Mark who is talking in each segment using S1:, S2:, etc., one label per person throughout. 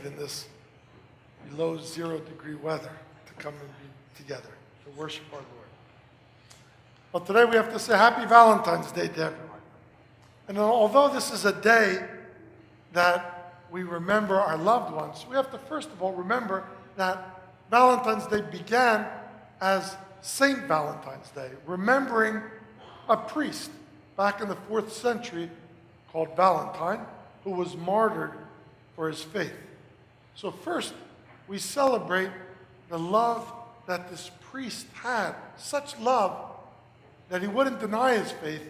S1: in this below 0-degree weather to come and be together to worship our Lord. Well, today we have to say Happy Valentine's Day to everyone. And although this is a day that we remember our loved ones, we have to first of all remember that Valentine's Day began as Saint Valentine's Day, remembering a priest back in the 4th century called Valentine, who was martyred for his faith. So first, we celebrate the love that this priest had, such love that he wouldn't deny his faith,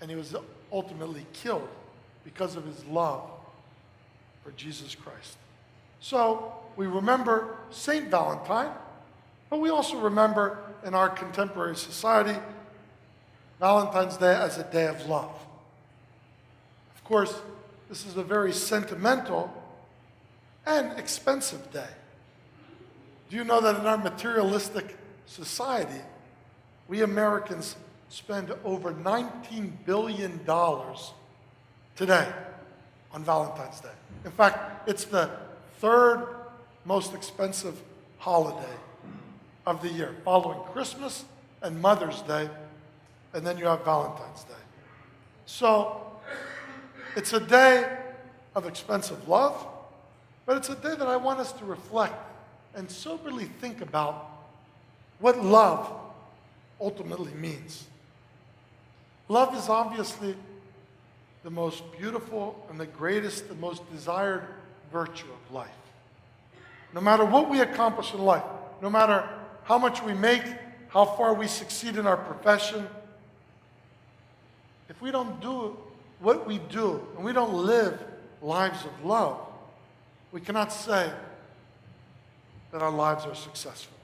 S1: and he was ultimately killed because of his love for Jesus Christ. So we remember Saint Valentine, but we also remember in our contemporary society Valentine's Day as a day of love. Of course, this is a very sentimental and expensive day. Do you know that in our materialistic society, we Americans spend over $19 billion today on Valentine's Day? In fact, it's the 3rd most expensive holiday of the year, following Christmas and Mother's Day, and then you have Valentine's Day. So it's a day of expensive love, but it's a day that I want us to reflect and soberly think about what love ultimately means. Love is obviously the most beautiful and the greatest and most desired virtue of life. No matter what we accomplish in life, no matter how much we make, how far we succeed in our profession, if we don't do what we do and we don't live lives of love, we cannot say that our lives are successful.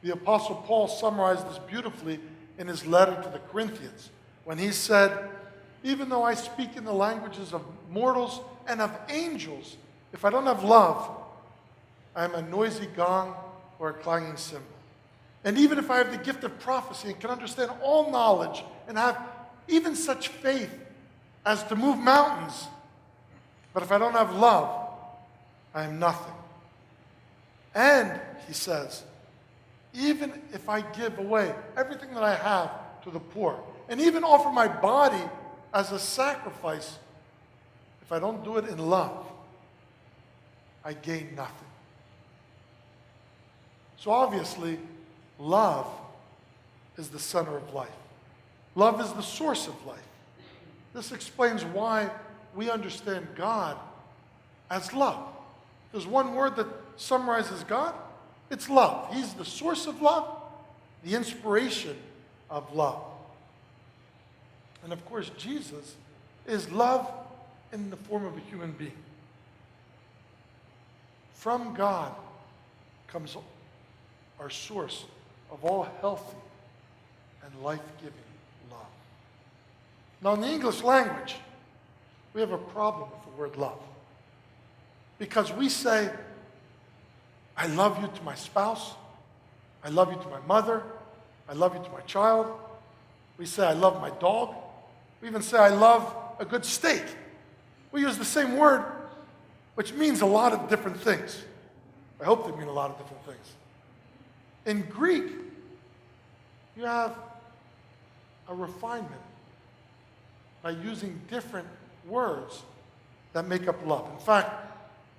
S1: The Apostle Paul summarized this beautifully in his letter to the Corinthians when he said, "Even though I speak in the languages of mortals and of angels, if I don't have love, I am a noisy gong or a clanging cymbal. And even if I have the gift of prophecy and can understand all knowledge and have even such faith as to move mountains, but if I don't have love, I am nothing. And," he says, "even if I give away everything that I have to the poor, and even offer my body as a sacrifice, if I don't do it in love, I gain nothing." So obviously, love is the center of life. Love is the source of life. This explains why we understand God as love. There's one word that summarizes God. It's love. He's the source of love, the inspiration of love. And of course, Jesus is love in the form of a human being. From God comes our source of all healthy and life-giving love. Now, in the English language, we have a problem with the word love. Because we say, "I love you" to my spouse, "I love you" to my mother, "I love you" to my child. We say, "I love my dog." We even say, "I love a good steak." We use the same word, which means a lot of different things. I hope they mean a lot of different things. In Greek, you have a refinement by using different words that make up love. In fact,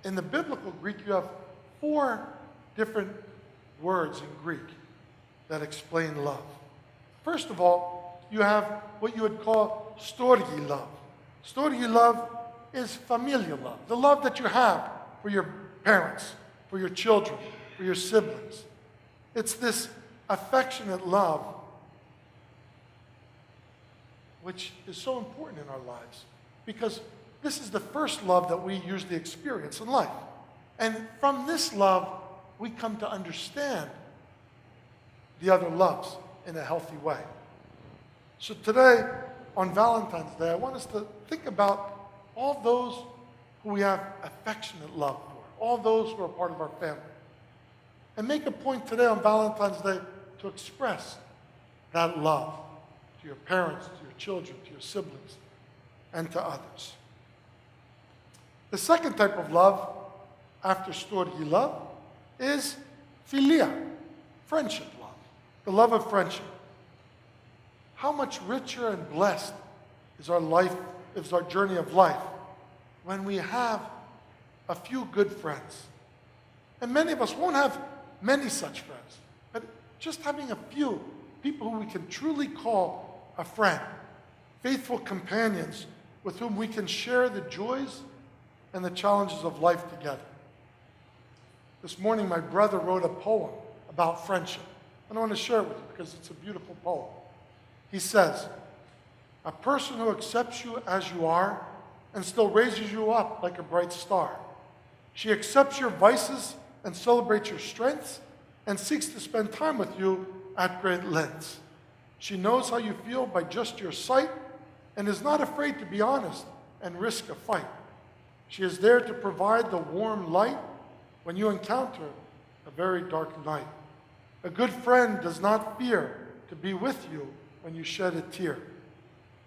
S1: in the biblical Greek, you have 4 different words in Greek that explain love. First of all, you have what you would call storge love. Storge love is familial love, the love that you have for your parents, for your children, for your siblings. It's this affectionate love which is so important in our lives because this is the first love that we usually experience in life. And from this love, we come to understand the other loves in a healthy way. So today, on Valentine's Day, I want us to think about all those who we have affectionate love for, all those who are part of our family. And make a point today on Valentine's Day to express that love to your parents, to your children, to your siblings, and to others. The second type of love, after Storge love, is philia, friendship love, the love of friendship. How much richer and blessed is our journey of life when we have a few good friends. And many of us won't have many such friends, but just having a few people who we can truly call a friend, faithful companions with whom we can share the joys and the challenges of life together. This morning, my brother wrote a poem about friendship, and I want to share it with you because it's a beautiful poem. He says, "A person who accepts you as you are and still raises you up like a bright star. She accepts your vices and celebrates your strengths and seeks to spend time with you at great lengths. She knows how you feel by just your sight and is not afraid to be honest and risk a fight. She is there to provide the warm light when you encounter a very dark night. A good friend does not fear to be with you when you shed a tear.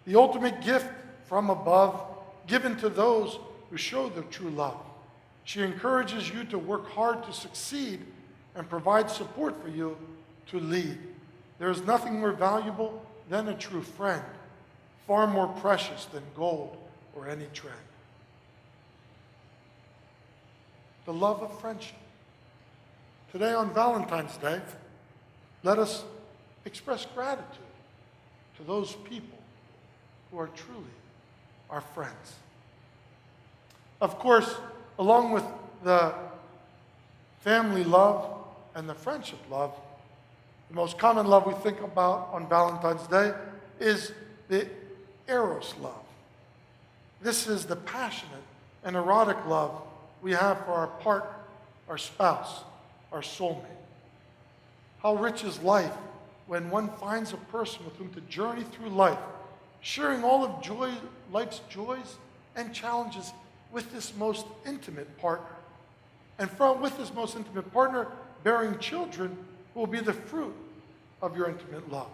S1: The ultimate gift from above, given to those who show their true love. She encourages you to work hard to succeed and provides support for you to lead. There is nothing more valuable than a true friend, far more precious than gold or any trend." The love of friendship. Today on Valentine's Day, let us express gratitude to those people who are truly our friends. Of course, along with the family love and the friendship love, the most common love we think about on Valentine's Day is the eros love. This is the passionate and erotic love we have for our partner, our spouse, our soulmate. How rich is life when one finds a person with whom to journey through life, sharing all of life's joys and challenges with this most intimate partner. And with this most intimate partner, bearing children who will be the fruit of your intimate love.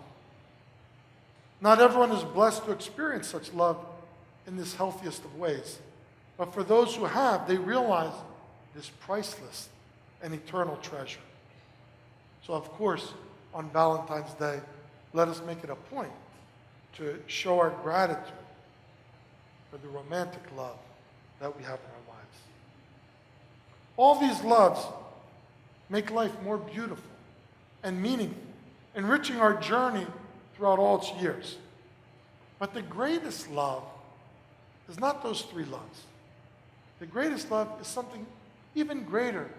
S1: Not everyone is blessed to experience such love in this healthiest of ways. But for those who have, they realize this priceless and eternal treasure. So of course, on Valentine's Day, let us make it a point to show our gratitude for the romantic love that we have in our lives. All these loves make life more beautiful and meaningful, enriching our journey throughout all its years. But the greatest love is not those three loves. The greatest love is something even greater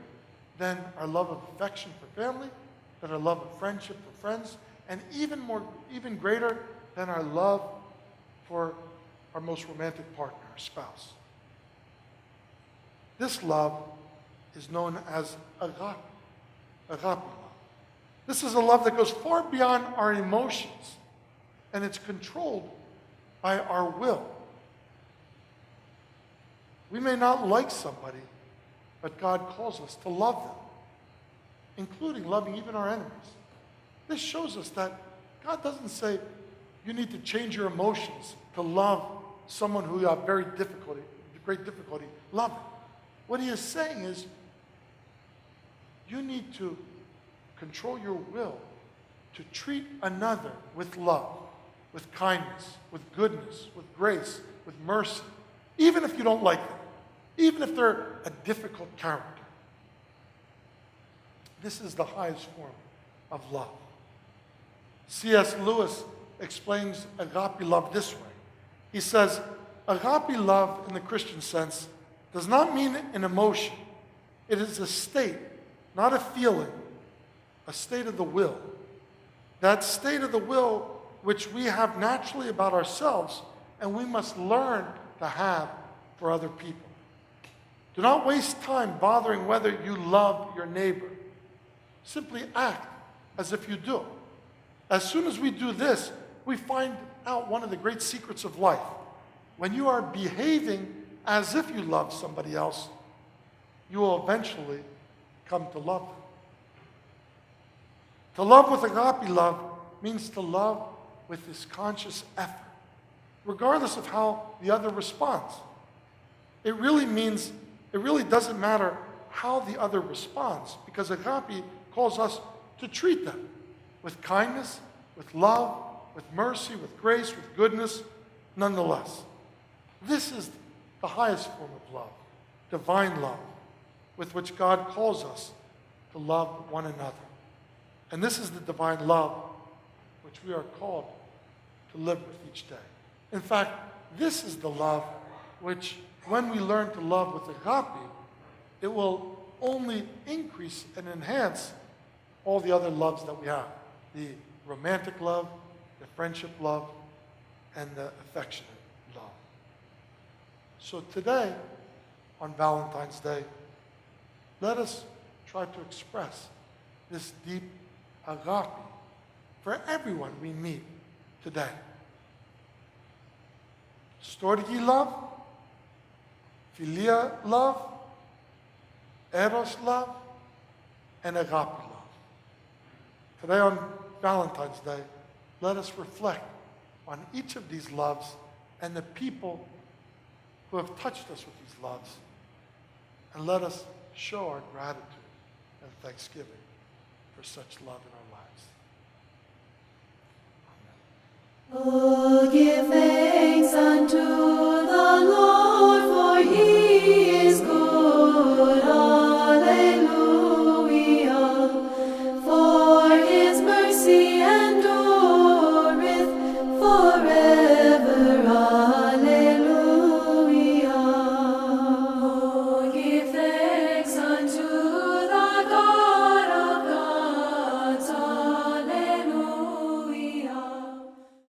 S1: than our love of affection for family, than our love of friendship for friends, and even greater than our love for our most romantic partner, our spouse. This love is known as agape love. This is a love that goes far beyond our emotions, and it's controlled by our will. We may not like somebody, but God calls us to love them, including loving even our enemies. This shows us that God doesn't say you need to change your emotions to love someone who you have great difficulty loving. What he is saying is you need to control your will to treat another with love, with kindness, with goodness, with grace, with mercy, even if you don't like them, even if they're a difficult character. This is the highest form of love. C.S. Lewis explains agape love this way. He says, agape love in the Christian sense does not mean an emotion. It is a state, not a feeling, a state of the will. That state of the will which we have naturally about ourselves and we must learn to have for other people. Do not waste time bothering whether you love your neighbor. Simply act as if you do. As soon as we do this, we find out one of the great secrets of life. When you are behaving as if you love somebody else, you will eventually come to love them. To love with agape love means to love with this conscious effort, regardless of how the other responds. it really doesn't matter how the other responds, because agape calls us to treat them with kindness, with love, with mercy, with grace, with goodness, nonetheless. This is the highest form of love, divine love, with which God calls us to love one another. And this is the divine love which we are called to live with each day. In fact, this is the love which, when we learn to love with agape, it will only increase and enhance all the other loves that we have. The romantic love, the friendship love, and the affectionate love. So today, on Valentine's Day, let us try to express this deep agape for everyone we meet today. Storge love, philia love, eros love, and agape love. Today on Valentine's Day, let us reflect on each of these loves and the people who have touched us with these loves. And let us show our gratitude and thanksgiving for such love in our lives. Amen.